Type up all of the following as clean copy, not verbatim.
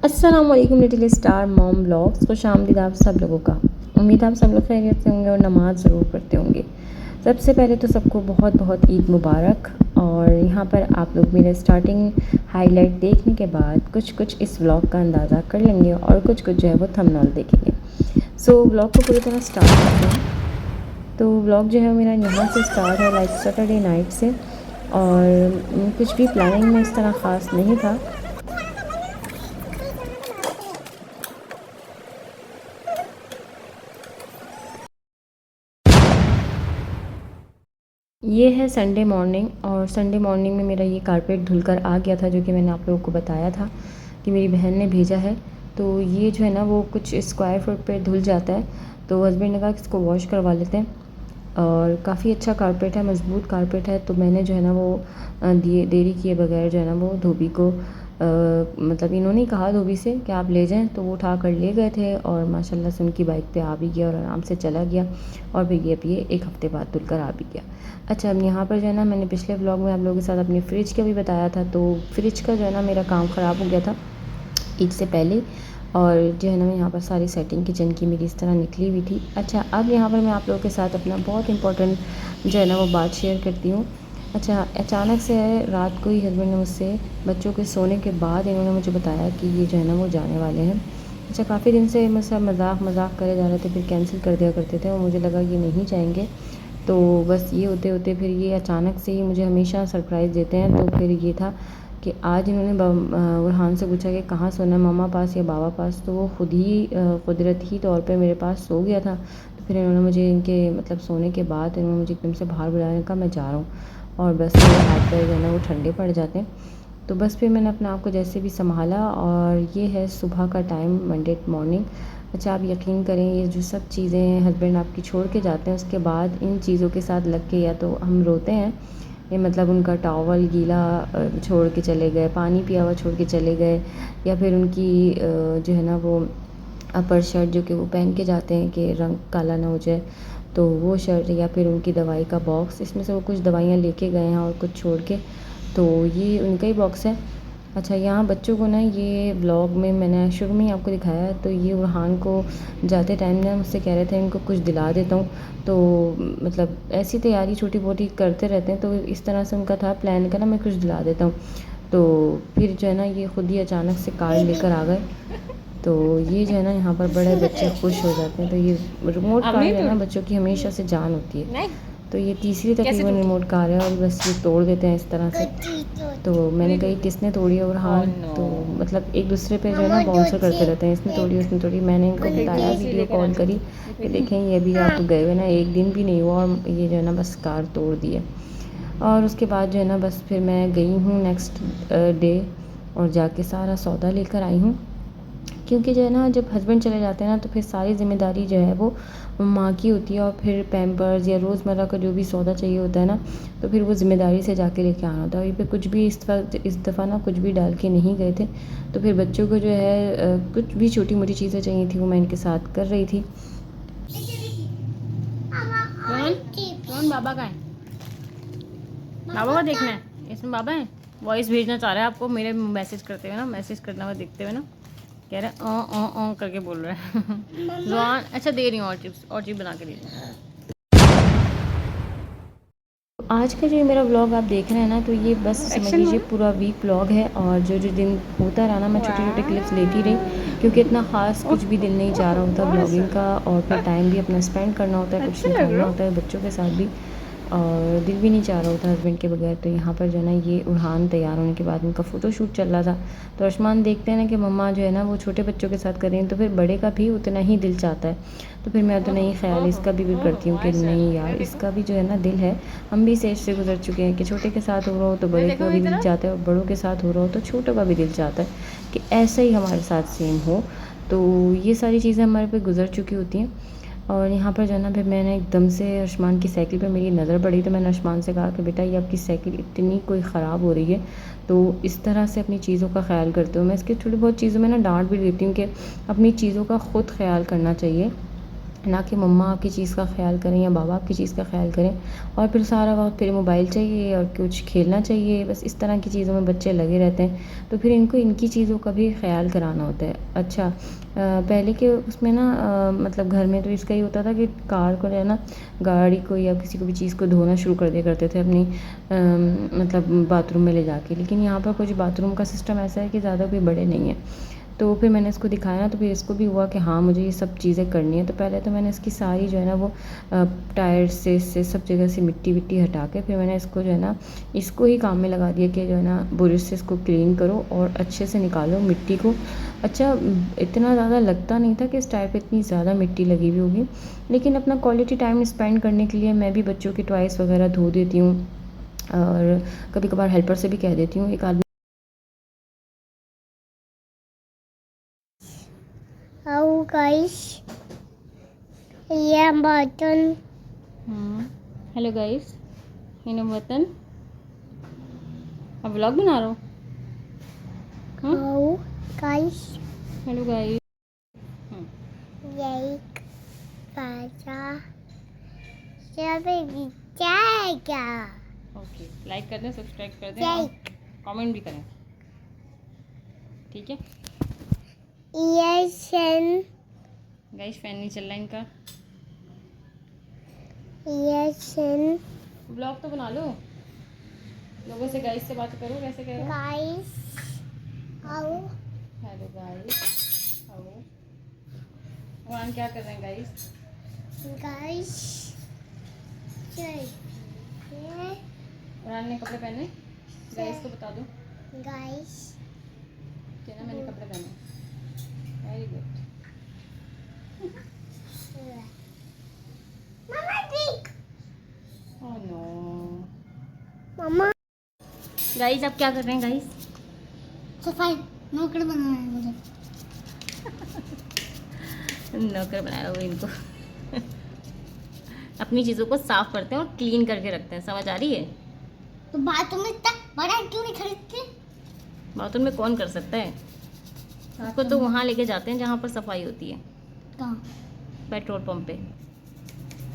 अस्सलाम वालेकुम little star mom blogs. खुशामदीद आप सब लोगों का। उम्मीद आप सब लोग खैरियत से होंगे और नमाज़ ज़रूर पढ़ते होंगे। सबसे पहले तो सबको बहुत बहुत ईद मुबारक। और यहाँ पर आप लोग मेरे स्टार्टिंग हाईलाइट देखने के बाद कुछ कुछ इस व्लॉग का अंदाज़ा कर लेंगे और कुछ कुछ जो है वो थंबनेल देखेंगे। सो व्लॉग को पूरी तरह स्टार्ट करते हैं। तो व्लॉग जो है मेरा यहाँ से स्टार्ट है लाइक सैटरडे नाइट से। और कुछ भी प्लानिंग में इस तरह ख़ास नहीं था। ये है संडे मॉर्निंग और संडे मॉर्निंग में मेरा ये कारपेट धुलकर आ गया था, जो कि मैंने आप लोगों को बताया था कि मेरी बहन ने भेजा है। तो ये जो है ना वो कुछ स्क्वायर फुट पे धुल जाता है, तो हस्बैंड ने कहा कि इसको वॉश करवा लेते हैं। और काफ़ी अच्छा कारपेट है, मज़बूत कारपेट है। तो मैंने जो है ना वो देरी किए बगैर जो है ना वो धोबी को मतलब इन्होंने ही कहा धोबी से कि आप ले जाएं, तो वो उठा कर ले गए थे और माशाल्लाह से उनकी बाइक पे आ भी गया और आराम से चला गया। और फिर ये एक हफ़्ते बाद धुल कर आ भी गया। अच्छा, अब यहाँ पर जो है ना मैंने पिछले व्लॉग में आप लोगों के साथ अपनी फ्रिज का भी बताया था। तो फ्रिज का जो है ना मेरा काम ख़राब हो गया था ईद से पहले। और जो है ना यहाँ पर सारी सेटिंग किचन की मेरी इस तरह निकली हुई थी। अच्छा, अब यहाँ पर मैं आप लोगों के साथ अपना बहुत इंपॉर्टेंट जो है ना वो बात शेयर करती हूँ। अच्छा, अचानक से रात को ही हस्बैंड ने मुझसे बच्चों के सोने के बाद इन्होंने मुझे बताया कि ये जो है ना वो जाने वाले हैं। अच्छा, काफ़ी दिन से मुझसे मजाक करे जा रहे थे, फिर कैंसिल कर दिया करते थे और मुझे लगा ये नहीं जाएंगे। तो बस ये होते होते फिर ये अचानक से ही मुझे हमेशा सरप्राइज़ देते हैं। तो फिर ये था कि आज इन्होंने बुरहान से पूछा कि कहाँ सोना है, मम्मा पास या बाबा पास। तो वो खुद ही कुदरती तौर पे मेरे पास सो गया था। तो फिर इन्होंने मुझे इनके मतलब सोने के बाद इन्होंने मुझे एकदम से बाहर बुलाने का मैं जा रहा हूँ। और बस मेरे हाथ पैर जो है ना वो ठंडे पड़ जाते हैं। तो बस फिर मैंने अपने आप को जैसे भी संभाला। और ये है सुबह का टाइम, मंडे मॉर्निंग। अच्छा, आप यकीन करें ये जो सब चीज़ें हस्बैंड आपकी छोड़ के जाते हैं, उसके बाद इन चीज़ों के साथ लग के या तो हम रोते हैं, ये मतलब उनका टॉवल गीला छोड़ के चले गए, पानी पिया हुआ छोड़ के चले गए, या फिर उनकी जो है ना वो अपर शर्ट जो कि वो पहन के जाते हैं कि रंग काला ना हो जाए, तो वो शर्ट, या फिर उनकी दवाई का बॉक्स, इसमें से वो कुछ दवाइयाँ लेके गए हैं और कुछ छोड़ के। तो ये उनका ही बॉक्स है। अच्छा, यहाँ बच्चों को ना ये व्लॉग में मैंने शुरू में ही आपको दिखाया है। तो ये बुरहान को जाते टाइम ना मुझसे कह रहे थे इनको कुछ दिला देता हूँ। तो मतलब ऐसी तैयारी छोटी मोटी करते रहते हैं, तो इस तरह से उनका था प्लान का ना मैं कुछ दिला देता हूँ। तो फिर जो है ना ये खुद ही अचानक से कार्ड लेकर आ गए। तो ये जो है ना यहाँ पर बड़े बच्चे खुश हो जाते हैं। तो ये रिमोट कार है ना बच्चों की हमेशा से जान होती है। तो ये तीसरी तकरीबन रिमोट कार है और बस ये तोड़ देते हैं इस तरह से। तो मैंने कही किसने तोड़ी है बुरहान। तो मतलब एक दूसरे पे जो है ना बाउंसर करते रहते हैं, इसने तोड़ी उसने तोड़ी। मैंने इनको बताया, वीडियो कॉल करी कि देखें ये भी आप गए हुए ना एक दिन भी नहीं हुआ और ये जो है ना बस कार तोड़ दी है। और उसके बाद जो है ना बस फिर मैं गई हूँ नेक्स्ट डे और जाके सारा सौदा लेकर आई हूँ। क्योंकि जो है ना जब हस्बैंड चले जाते हैं ना तो फिर सारी ज़िम्मेदारी जो है वो माँ की होती है। और फिर पैम्पर्स या रोज़मर्रा का जो भी सौदा चाहिए होता है ना, तो फिर वो ज़िम्मेदारी से जाके लेके आना होता है। और ये पे कुछ भी इस दफ़ा ना कुछ भी डाल के नहीं गए थे। तो फिर बच्चों को जो है कुछ भी छोटी मोटी चीज़ें चाहिए थी वो मैं इनके साथ कर रही थी। कौन बाबा का है? बाबा का देखना है, इसमें बाबा है। वॉइस भेजना चाह रहा है आपको, मेरे मैसेज करते हुए ना, मैसेज करना हुआ देखते हुए ना कह रहा है करके बोल रहा है। जुआन, अच्छा दे रही हूँ और चिप्स बना के दे रही हूँ। आज का जो मेरा व्लॉग आप देख रहे हैं ना, तो ये बस समझ लीजिए पूरा वीक व्लॉग है। और जो जो दिन होता रहा ना मैं छोटे छोटे क्लिप्स लेती रही, क्योंकि इतना ख़ास कुछ भी दिल नहीं जा रहा होता ब्लॉगिंग का। और फिर टाइम भी अपना स्पेंड करना होता है, कुछ निकालना होता है बच्चों के साथ भी। और दिल भी नहीं चाह रहा होता हस्बैंड के बगैर। तो यहाँ पर जो है ना ये उड़ान तैयार होने के बाद उनका फ़ोटोशूट चल रहा था। तो आसमान देखते हैं ना कि मम्मा जो है ना वो छोटे बच्चों के साथ कर रही हैं, तो फिर बड़े का भी उतना ही दिल चाहता है। तो फिर मैं उतना ही ख्याल इसका भी करती हूँ कि नहीं यार, इसका भी जो है ना दिल है। हम भी स्टेज से गुजर चुके हैं कि छोटे के साथ हो रहा हो तो बड़े का भी दिल चाहता है, और बड़ों के साथ हो रहा हो तो छोटों का भी दिल चाहता है कि ऐसा ही हमारे साथ सेम हो। तो ये सारी चीज़ें हमारे पे गुजर चुकी होती हैं। और यहाँ पर जो है ना फिर मैंने एकदम से आसमान की साइकिल पे मेरी नज़र पड़ी, तो मैंने आसमान से कहा कि बेटा ये आपकी साइकिल इतनी कोई ख़राब हो रही है, तो इस तरह से अपनी चीज़ों का ख्याल करते हो। मैं इसकी थोड़ी बहुत चीज़ों में ना डांट भी देती हूँ कि अपनी चीज़ों का ख़ुद ख्याल करना चाहिए। ना कि मम्मा आपकी चीज़ का ख्याल करें या बाबा आपकी चीज़ का ख्याल करें और फिर सारा वक्त फिर मोबाइल चाहिए और कुछ खेलना चाहिए, बस इस तरह की चीज़ों में बच्चे लगे रहते हैं। तो फिर इनको इनकी चीज़ों का भी ख्याल कराना होता है। अच्छा, पहले के उसमें ना मतलब घर में तो इसका ही होता था कि कार को जो है ना, गाड़ी को या किसी को भी चीज़ को धोना शुरू कर दिया करते थे अपनी मतलब बाथरूम में ले जाके। लेकिन यहाँ पर कुछ बाथरूम का सिस्टम ऐसा है कि ज़्यादा कोई बड़े नहीं है। तो फिर मैंने इसको दिखाया ना, तो फिर इसको भी हुआ कि हाँ मुझे ये सब चीज़ें करनी है। तो पहले तो मैंने इसकी सारी जो है ना वो टायर से सब जगह से मिट्टी विट्टी हटा के फिर मैंने इसको जो है ना, इसको ही काम में लगा दिया कि जो है ना ब्रश से इसको क्लीन करो और अच्छे से निकालो मिट्टी को। अच्छा, इतना ज़्यादा लगता नहीं था कि इस टायर पे इतनी ज़्यादा मिट्टी लगी हुई होगी, लेकिन अपना क्वालिटी टाइम स्पेंड करने के लिए मैं भी बच्चों के टॉयज़ वगैरह धो देती हूँ और कभी कभार हेल्पर से भी कह देती हूँ। एक आदमी Hello guys, ये बर्तन हेलो गाइस, इन वतन अब व्लॉग बना रहा हूँ। Hello guys, hello guys. ये पाजा सब जाएगा। ओके, लाइक कर दें, सब्सक्राइब कर दें और कमेंट भी करें, ठीक है ये सन, गाइस। फैन नहीं चल रहा इनका। ये सन ब्लॉग तो बना लो, लोगों से गाइस से बात करो। कैसे कह रहे हो? guys, आओ हेलो गाइस, आओ। वहाँ क्या कर रहे हैं गाइस? guys, चलिए उन्होंने ने कपड़े पहने, गाइस को बता दो guys, कि ना मैंने कपड़े पहने। Very good. मम्मा देख, ओह नो। मम्मा गाइस आप क्या कर रहे हैं गाइस? सफाई नौकर बनाना है मुझे। नौकर बनाया हुआ इनको। अपनी चीज़ों को साफ करते हैं और क्लीन करके रखते हैं, समझ आ रही है? तो बाथरूम में इतना बड़ा क्यों नहीं खरीदते? बाथरूम में कौन कर सकता है? उसको तो वहाँ लेके जाते हैं जहाँ पर सफाई होती है, कहाँ? पेट्रोल पंप पे।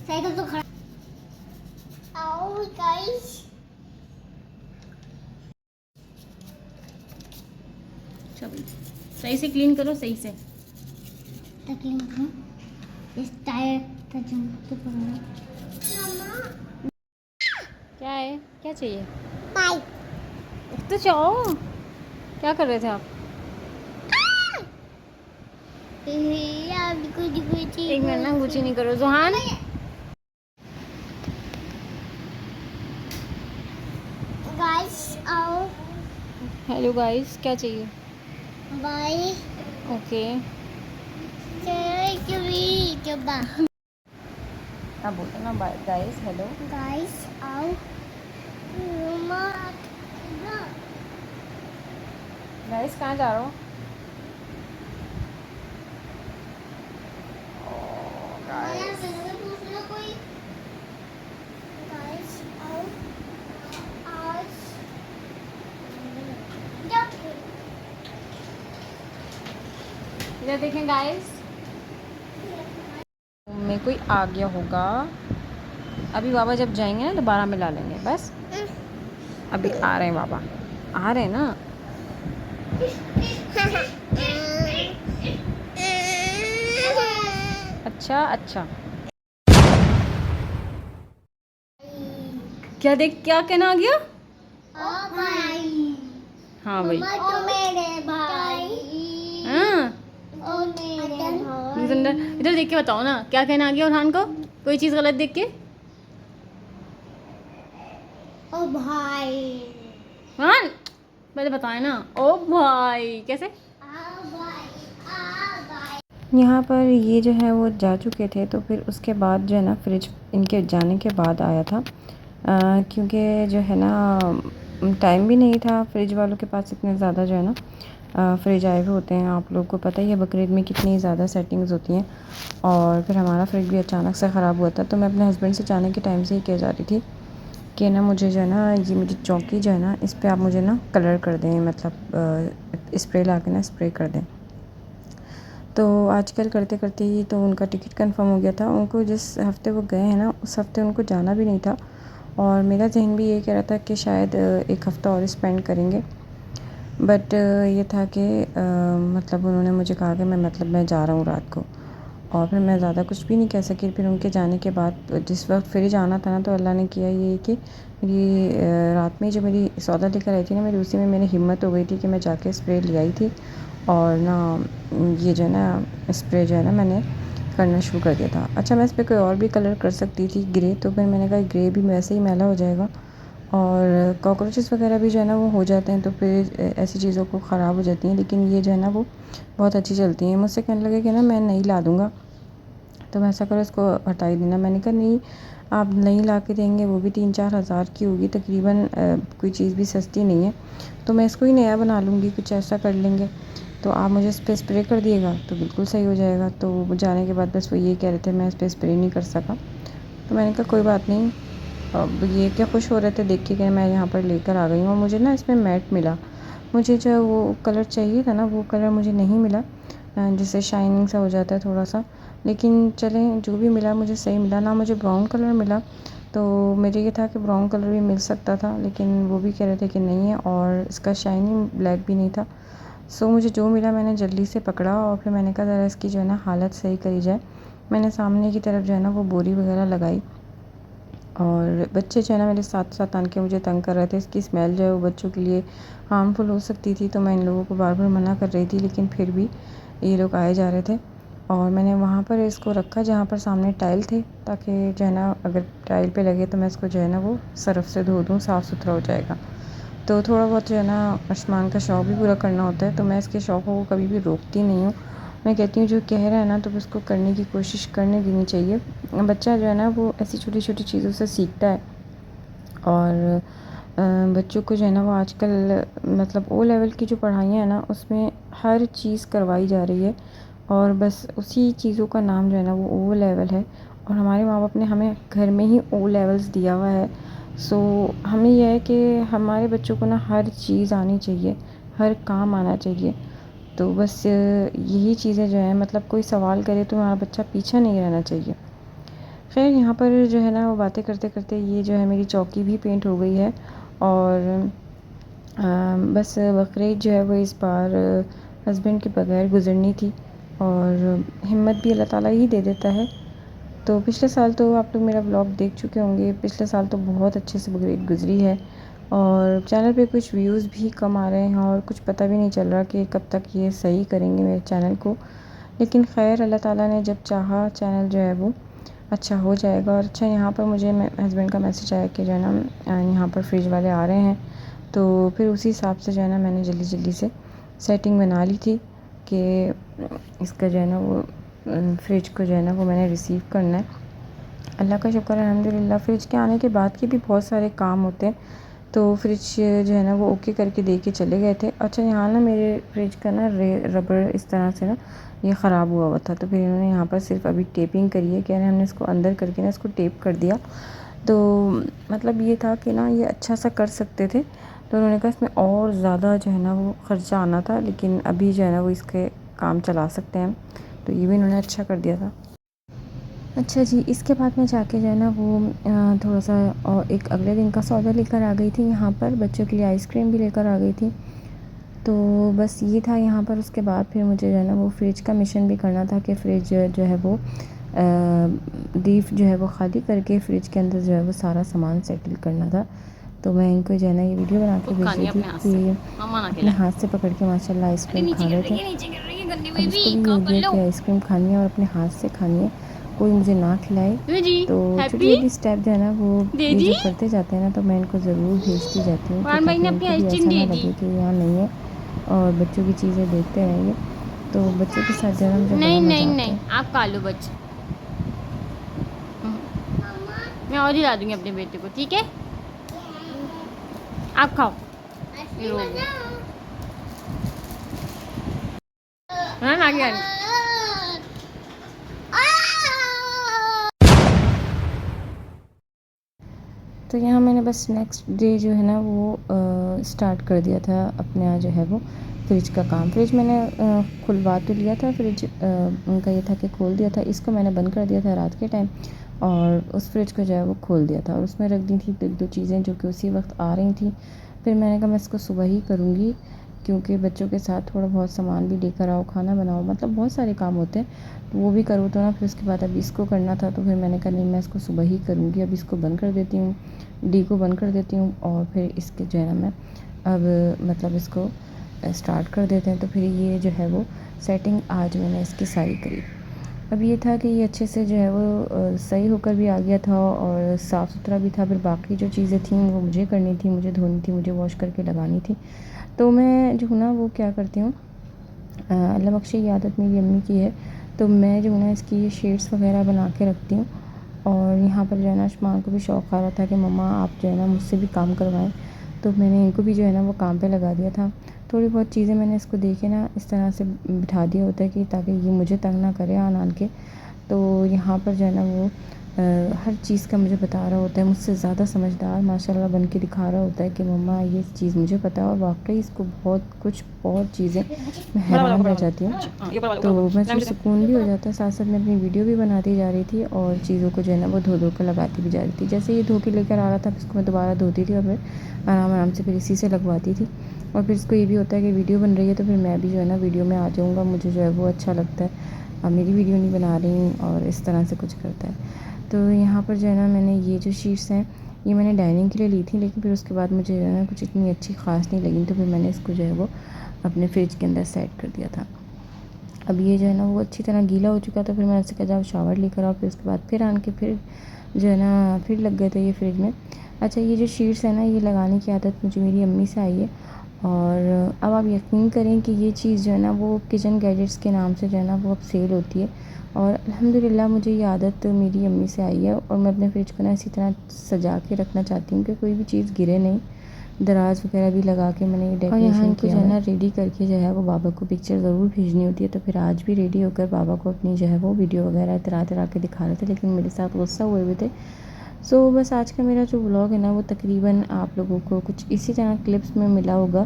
साइकिल तो खड़ा। आओ गाइस, चलो सही से क्लीन करो, सही से। इस टायर का जंप तो पड़ा। मम्मा क्या है, क्या चाहिए? पाइप। तो जाओ, क्या कर रहे थे आप? एक मिनट ना, गुची नहीं करो जोहान। गाइस आओ, हेलो गाइस, क्या चाहिए? बाय। ओके, चलो हाँ बोलो ना, बाय गाइस, हेलो। गाइस आओ। मम्मा गाइस कहाँ जा रहे हो? कोई। गाइस आओ आज इधर देखें गाइस, में कोई आ गया होगा। अभी बाबा जब जाएंगे ना दोबारा मिला लेंगे, बस अभी आ रहे हैं बाबा, आ रहे हैं ना। अच्छा अच्छा, क्या देख, क्या कहना आ गया? भाई, हाँ भाई, ओ मेरे भाई, हाँ ओ मेरे भाई। इधर देख के बताओ ना, क्या कहना आ गया उरहान को? कोई चीज़ गलत देख के? ओ भाई, हाँ पहले बताए ना, ओ भाई कैसे? आ भाई। यहाँ पर ये जो है वो जा चुके थे, तो फिर उसके बाद जो है ना फ्रिज इनके जाने के बाद आया था, क्योंकि जो है ना टाइम भी नहीं था फ्रिज वालों के पास इतने ज़्यादा जो है ना फ्रिज आए हुए होते हैं। आप लोगों को पता ही है बकरीद में कितनी ज़्यादा सेटिंग्स होती हैं। और फिर हमारा फ्रिज भी अचानक से ख़राब हुआ था, तो मैं अपने हस्बैंड से जाने के टाइम से ही कह जा रही थी कि ना मुझे जो है ना ये मेरी चौकी जो है ना इस पर आप मुझे ना कलर कर दें, मतलब स्प्रे ला के ना स्प्रे कर दें। तो आजकल करते करते ही तो उनका टिकट कंफर्म हो गया था। उनको जिस हफ़्ते वो गए हैं ना, उस हफ़्ते उनको जाना भी नहीं था और मेरा ज़हन भी ये कह रहा था कि शायद एक हफ़्ता और स्पेंड करेंगे। बट ये था कि मतलब उन्होंने मुझे कहा कि मैं जा रहा हूँ रात को, और फिर मैं ज़्यादा कुछ भी नहीं कह सकी। फिर उनके जाने के बाद जिस वक्त फिर जाना था ना, तो अल्लाह ने किया ये कि मेरी रात में जो मेरी सौदा लेकर आई थी ना, मेरी उसी में मेरी हिम्मत हो गई थी कि मैं जाके स्प्रे ले आई थी और ना ये जो है ना स्प्रे जो है ना मैंने करना शुरू कर दिया था। अच्छा, मैं इस पर कोई और भी कलर कर सकती थी, ग्रे, तो फिर मैंने कहा ग्रे भी वैसे ही मैला हो जाएगा और कॉकरोचेस वगैरह भी जो है ना वो हो जाते हैं, तो फिर ऐसी चीज़ों को ख़राब हो जाती हैं। लेकिन ये जो है ना वो बहुत अच्छी चलती हैं। मुझसे कहने लगे कि ना मैं नई ला दूँगा, तो मैं ऐसा करो इसको हटा ही देना। मैंने कहा नहीं, आप नई ला के देंगे, वो भी 3-4 हज़ार की होगी तकरीबन, कोई चीज़ भी सस्ती नहीं है, तो मैं इसको ही नया बना लूँगी, कुछ ऐसा कर लेंगे। तो आप मुझे इस पर स्प्रे कर दिएगा तो बिल्कुल सही हो जाएगा। तो वो जाने के बाद बस वो ये कह रहे थे मैं इस पर स्प्रे नहीं कर सका। तो मैंने कहा कोई बात नहीं। अब ये क्या खुश हो रहे थे देख के कि मैं यहाँ पर लेकर आ गई हूँ, और मुझे ना इसमें मैट मिला। मुझे जो वो कलर चाहिए था ना, वो कलर मुझे नहीं मिला, जिससे शाइनिंग सा हो जाता है थोड़ा सा। लेकिन चलें, जो भी मिला मुझे सही मिला। ना मुझे ब्राउन कलर मिला, तो मुझे ये था कि ब्राउन कलर भी मिल सकता था, लेकिन वो भी कह रहे थे कि नहीं है, और इसका शाइनिंग ब्लैक भी नहीं था। सो मुझे जो मिला मैंने जल्दी से पकड़ा और फिर मैंने कहा ज़रा इसकी जो है ना हालत सही करी जाए। मैंने सामने की तरफ जो है ना वो बोरी वगैरह लगाई, और बच्चे जो है ना मेरे साथ साथ आन के मुझे तंग कर रहे थे। इसकी स्मेल जो है वो बच्चों के लिए हार्मफुल हो सकती थी, तो मैं इन लोगों को बार बार मना कर रही थी, लेकिन फिर भी ये लोग आए जा रहे थे। और मैंने वहाँ पर इसको रखा जहाँ पर सामने टाइल थे, ताकि जो है ना अगर टाइल पे लगे तो मैं इसको जो है ना वो सरफ़ से धो दूँ, साफ़ सुथरा हो जाएगा। तो थोड़ा बहुत जो है ना आसमान का शौक़ भी पूरा करना होता है, तो मैं इसके शौक़ों को कभी भी रोकती नहीं हूँ। मैं कहती हूँ जो कह रहा है ना, तो उसको करने की कोशिश करने देनी चाहिए। बच्चा जो है ना वो ऐसी छोटी छोटी चीज़ों से सीखता है। और बच्चों को जो है ना वो आजकल मतलब ओ लेवल की जो पढ़ाइयाँ हैं ना, उसमें हर चीज़ करवाई जा रही है, और बस उसी चीज़ों का नाम जो है ना वो ओ लेवल है। और हमारे माँ बाप ने हमें घर में ही ओ लेवल्स दिया हुआ है। सो हमें यह है कि हमारे बच्चों को ना हर चीज़ आनी चाहिए, हर काम आना चाहिए। तो बस यही चीज़ें जो हैं, मतलब कोई सवाल करे तो हमारा बच्चा पीछे नहीं रहना चाहिए। खैर, यहाँ पर जो है ना वो बातें करते करते ये जो है मेरी चौकी भी पेंट हो गई है। और बस बकरीद जो है वो इस बार हस्बैंड के बगैर गुज़रनी थी, और हिम्मत भी अल्लाह ताला ही दे देता है। तो पिछले साल तो आप लोग मेरा ब्लॉग देख चुके होंगे, पिछले साल तो बहुत अच्छे से बकरीद गुज़री है, और चैनल पे कुछ व्यूज़ भी कम आ रहे हैं, और कुछ पता भी नहीं चल रहा कि कब तक ये सही करेंगे मेरे चैनल को। लेकिन खैर, अल्लाह ताला ने जब चाहा चैनल जो है वो अच्छा हो जाएगा। और अच्छा, यहाँ पर मुझे हस्बैंड का मैसेज आया कि जो है ना यहाँ पर फ्रिज वाले आ रहे हैं, तो फिर उसी हिसाब से जो है ना मैंने जल्दी जल्दी से सेटिंग बना ली थी कि इसका जो है ना वो फ्रिज को जो है ना वो मैंने रिसीव करना है। अल्लाह का शुक्र है, अल्हम्दुलिल्लाह। फ्रिज के आने के बाद के भी बहुत सारे काम होते हैं, तो फ्रिज जो है ना वो ओके करके दे के चले गए थे। अच्छा, यहाँ ना मेरे फ्रिज का ना रबड़ इस तरह से ना ये ख़राब हुआ हुआ था, तो फिर इन्होंने यहाँ पर सिर्फ अभी टेपिंग करी है। कह रहे हैं हमने इसको अंदर करके ना इसको टेप कर दिया। तो मतलब ये था कि ना ये अच्छा सा कर सकते थे, तो उन्होंने कहा इसमें और ज़्यादा जो है ना वो ख़र्चा आना था, लेकिन अभी जो है ना वो इसके काम चला सकते हैं, तो ये भी इन्होंने अच्छा कर दिया था। अच्छा जी, इसके बाद मैं जाके जो है ना वो थोड़ा सा और एक अगले दिन का सौदा लेकर आ गई थी। यहाँ पर बच्चों के लिए आइसक्रीम भी लेकर आ गई थी। तो बस ये था यहाँ पर। उसके बाद फिर मुझे जो है ना वो फ्रिज का मिशन भी करना था कि फ्रिज जो है वो डीप जो है वो खाली करके फ्रिज के अंदर जो है वो सारा सामान सेटल करना था। तो मैं इनको जो है ना ये वीडियो बना के भेज रही थी कि अपने हाथ से पकड़ के माशाल्लाह आइसक्रीम खा रहे थे। अब इसको भी ये हो गया कि आइसक्रीम खानी है और अपने हाथ से खानी है, कोई मुझे ना खिलाए। तो छोटी छोटी स्टेप जो है ना वो ये जो करते जाते हैं ना, तो मैं इनको ज़रूर भेजती जाती हूँ, ताकि उनको भी ऐसा ना लगे कि यहाँ नहीं है और बच्चों की चीज़ें देखते रहेंगे। तो बच्चों के साथ जो है ना मुझे बड़ा मज़ा आता है। आप खा लो बच्चे, मैं और ही ला दूँगी अपने बेटे को, ठीक है? आप खाओ। हाँ, आ गया। तो यहाँ मैंने बस नेक्स्ट डे जो है ना वो स्टार्ट कर दिया था अपने यहाँ जो है वो फ्रिज का काम। फ्रिज मैंने खुलवा तो लिया था, फ्रिज उनका ये था कि खोल दिया था। इसको मैंने बंद कर दिया था रात के टाइम और उस फ्रिज को जो है वो खोल दिया था और उसमें रख दी थी 1-2 चीज़ें जो कि उसी वक्त आ रही थी। फिर मैंने कहा मैं इसको सुबह ही करूँगी क्योंकि बच्चों के साथ थोड़ा बहुत सामान भी लेकर आओ, खाना बनाओ, मतलब बहुत सारे काम होते हैं तो वो भी करूँ तो ना। फिर उसके बाद अभी इसको करना था तो फिर मैंने कहा नहीं मैं इसको सुबह ही करूँगी। अब इसको बंद कर देती हूँ, डी को बंद कर देती हूँ और फिर इसके जो है ना मैं अब मतलब इसको स्टार्ट कर देते हैं। तो फिर ये जो है वो सेटिंग आज मैंने इसकी सारी करी। अब ये था कि ये अच्छे से जो है वो सही होकर भी आ गया था और साफ़ सुथरा भी था। फिर बाकी जो चीज़ें थी वो मुझे करनी थी, मुझे धोनी थी, मुझे वॉश करके लगानी थी। तो मैं जो हूँ ना वो क्या करती हूँ, अल्लाह बख्शे ये आदत मेरी अम्मी की है। तो मैं जो हूँ ना इसकी शेड्स वगैरह बना के रखती हूँ और यहाँ पर जो है ना शुमान को भी शौक़ आ रहा था कि मम्मा आप जो है ना मुझसे भी काम करवाएं। तो मैंने इनको भी जो है ना वो काम पे लगा दिया था। थोड़ी बहुत चीज़ें मैंने इसको देखे ना इस तरह से बिठा दिया होता है कि ताकि ये मुझे तंग ना करे आन के। तो यहाँ पर जो है ना वो हर चीज़ का मुझे बता रहा होता है, मुझसे ज़्यादा समझदार माशाल्लाह बन के दिखा रहा होता है कि मम्मा ये चीज़ मुझे पता है। और वाकई इसको बहुत चीज़ें मैं हैरान रह जाती हूँ। तो मुझे सुकून भी हो जाता है, साथ साथ मैं अपनी वीडियो भी बनाती जा रही थी और चीज़ों को जो है ना वो धो कर लगाती भी जा रही थी। जैसे ये धो के लेकर आ रहा था इसको मैं दोबारा धोती थी और फिर आराम से फिर इसी से लगवाती थी। और फिर इसको ये भी होता है कि वीडियो बन रही है तो फिर मैं भी जो है ना वीडियो में आ जाऊँगा, मुझे जो है वो अच्छा लगता है। अब मेरी वीडियो नहीं बना रही हूँ और इस तरह से कुछ करता है। तो यहाँ पर जो है ना मैंने ये जो शीट्स हैं ये मैंने डाइनिंग के लिए ली थी, लेकिन फिर उसके बाद मुझे जो है ना कुछ इतनी अच्छी ख़ास नहीं लगी तो फिर मैंने इसको जो है वो अपने फ्रिज के अंदर सेट कर दिया था। अब ये जो है ना वो अच्छी तरह गीला हो चुका था। फिर मैंने उससे कहा जाओ शावर लेकर आओ। फिर उसके बाद फिर आन के फिर जो है ना फिर लग गए थे ये फ्रिज में। अच्छा ये जो शीट्स है ना ये लगाने की आदत मुझे मेरी अम्मी से आई है और अब आप यकीन करें कि ये चीज़ जो है ना वो किचन गैजेट्स के नाम से जो है ना वो अब सेल होती है और अल्हम्दुलिल्लाह मुझे ये आदत मेरी अम्मी से आई है। और मैं अपने फ्रिज को ना इसी तरह सजा के रखना चाहती हूँ कि कोई भी चीज़ गिरे नहीं। दराज वगैरह भी लगा के मैंने ये डेकोरेशन किया है ना रेडी करके जो है वो बाबा को पिक्चर ज़रूर भेजनी होती है। तो फिर आज भी रेडी होकर बाबा को अपनी जो है वो वीडियो वगैरह तरह के दिखा रहे थे, लेकिन मेरे साथ गुस्सा हुए हुए थे। सो बस आज का मेरा जो व्लॉग है ना वो तकरीबन आप लोगों को कुछ इसी तरह क्लिप्स में मिला होगा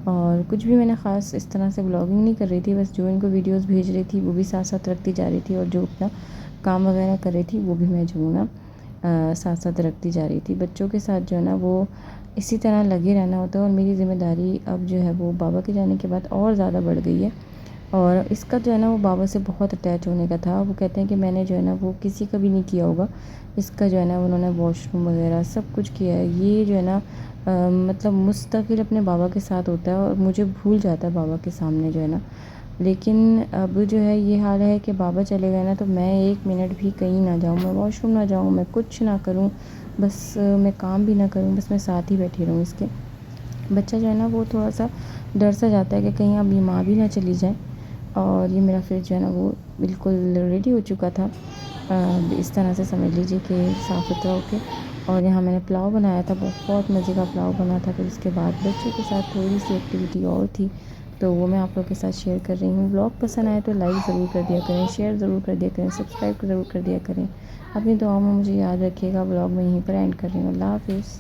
और कुछ भी मैंने ख़ास इस तरह से व्लॉगिंग नहीं कर रही थी। बस जो इनको वीडियोस भेज रही थी वो भी साथ साथ रखती जा रही थी और जो अपना काम वगैरह कर रही थी वो भी मैं जो हूँ ना साथ साथ रखती जा रही थी। बच्चों के साथ जो है ना वो इसी तरह लगे रहना होता है और मेरी ज़िम्मेदारी अब जो है वो बाबा के जाने के बाद और ज़्यादा बढ़ गई है। और इसका जो है ना वो बाबा से बहुत अटैच होने का था। वो कहते हैं कि मैंने जो है ना वो किसी का भी नहीं किया होगा। इसका जो है ना उन्होंने वॉशरूम वगैरह सब कुछ किया है। ये जो है ना मतलब मुस्तकिल अपने बाबा के साथ होता है और मुझे भूल जाता है बाबा के सामने जो है ना। लेकिन अब जो है ये हाल है कि बाबा चले गए ना तो मैं 1 मिनट भी कहीं ना जाऊँ, मैं वॉशरूम ना जाऊँ, मैं कुछ ना करूँ, बस मैं काम भी ना करूँ, बस मैं साथ ही बैठी रहूँ इसके। बच्चा जो है ना वो थोड़ा सा डर सा जाता है कि कहीं अब ये माँ भी ना चली जाए। और ये मेरा फ्रिज जो है ना वो बिल्कुल रेडी हो चुका था, इस तरह से समझ लीजिए कि साफ़ सुथरा होके। और यहाँ मैंने पुलाव बनाया था, बहुत मज़े का पुलाव बना था। फिर उसके बाद बच्चों के साथ थोड़ी सी एक्टिविटी और थी तो वो मैं आप लोगों के साथ शेयर कर रही हूँ। ब्लॉग पसंद आए तो लाइक ज़रूर कर दिया करें, शेयर ज़रूर कर दिया करें, सब्सक्राइब ज़रूर कर दिया करें। अपनी दुआओं में मुझे याद रखिएगा। ब्लॉग में यहीं पर एंड कर रही हूँ। अल्लाह हाफ़िज़।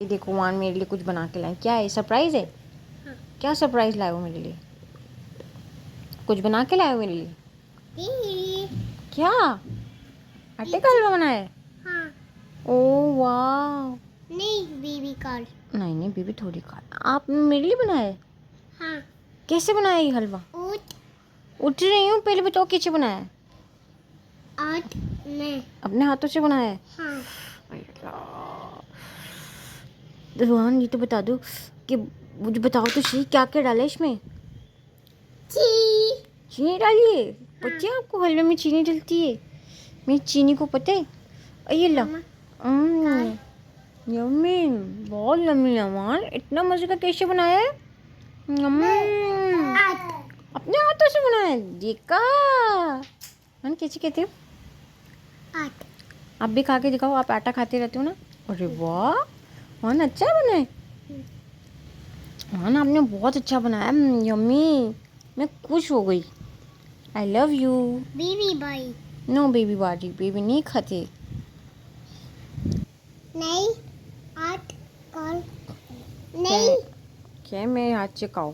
ये देखो वान मेरे लिए कुछ बना के लाए। क्या है, सरप्राइज़ है? क्या सरप्राइज़ लाए हो मेरे लिए? कुछ बना के लाए हो मेरे लिए? क्या? आटे का हलवा बनाया है? हाँ। ओह वाह। नहीं बेबी कॉर्न। नहीं बेबी थोड़ी खा। आप मेरे लिए बनाया है? हाँ। कैसे बनाया ये हलवा? उठ रही हूँ, पहले बताओ कैसे बनाया है? मैं अपने हाथों से बनाया है? हाँ। रुहान ये तो बता दो कि मुझे बताओ तो सही क्या क्या डाला है इसमें? चीनी डाली है? पता है आपको हलवे में चीनी डलती है? मेरी चीनी को पता है। ये ला यम्मी, बहुत यम्मी है। इतना मजे का कैसे बनाया है? अपने हाथों से बनाया है? देखा मन कैसे कहते हो? आप भी खा के दिखाओ, आप आटा खाते रहते हो ना। अरे वाह मान अच्छा बना है। मान आपने बहुत अच्छा बनाया, यम्मी। मैं खुश हो गई। I love you. Baby boy no baby बाटी, बेबी नहीं खाते। नहीं आर्ट कॉल नहीं क्या मैं हाथ से खाऊं?